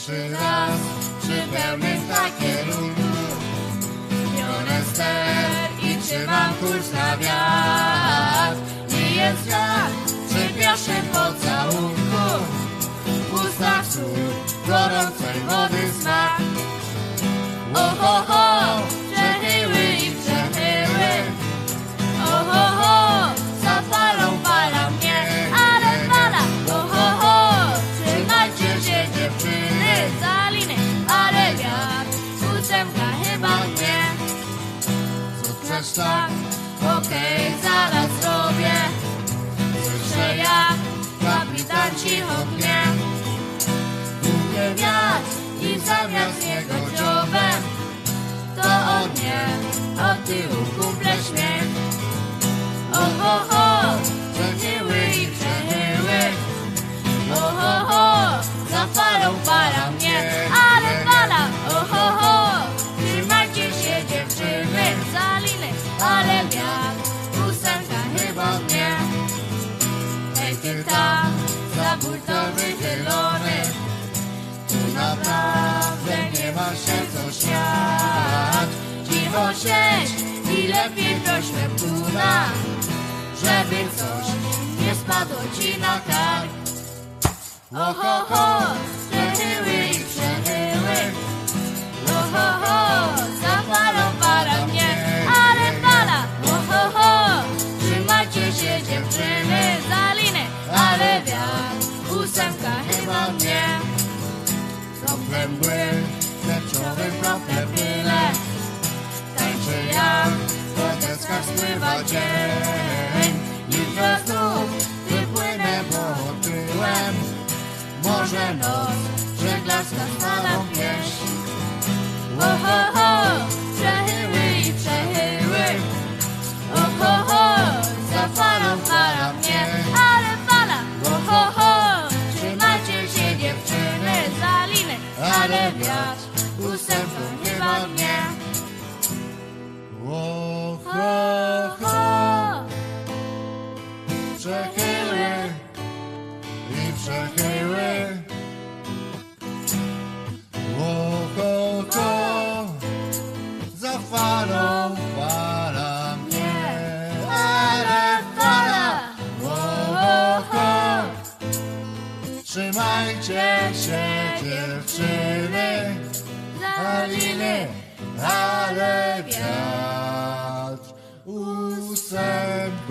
Pierwszy raz przy pełnym kierunku biorę ster i trzymam kurs na wiatr. Nie jest wiatr przy pierwszym pocałunku, w ustach sól gorącej wody smak. Oho, przechyły i przechyły, oho, za falą fala mnie, ale fala, oho, trzymajcie się dziewczyny za liny, ale wiatr, ósemka chyba mnie. Co chcesz tak? Okej, zaraz zrobię. Słyszę jak kapitan cicho mnie. Dmuchnie wiatr i zamiast niego dziobem, to on mnie od tyłu kumple śmiech. Oho, przechyły i przechyły, oho, za falą fala mnie, ale fala, oho, trzymajcie się dziewczyny za liny, ale wiatr, ósemka chyba mnie. Ej ty tam, za burtą wychylony, tu naprawdę nie ma się co śmiać. Cicho siedź i lepiej prośmy płuna, żeby coś nie spadło ci na kark. Oho, przechyły i przechyły, oho, za falą fala mnie, ale fala, oho, trzymajcie się dziewczyny za liny, ale wiatr, ósemka chyba mnie. Krople mgły, tęczowe krople byle, tańczy jak po deskach spływa dzień. Jutro znów wypłynę, bo otyłem, może noc, żeglarska spala pieśń. Oho, przechyły i przechyły, oho, za falą fala mnie, ale fala, oho, trzymajcie się dziewczyny za liny, ale wiatr, ósemką chyba mnie. Oho, przechyły i przechyły, oho, za falą fala mnie, ale fala, oho, trzymajcie się dziewczyny za liny, ale wiatr, ósemka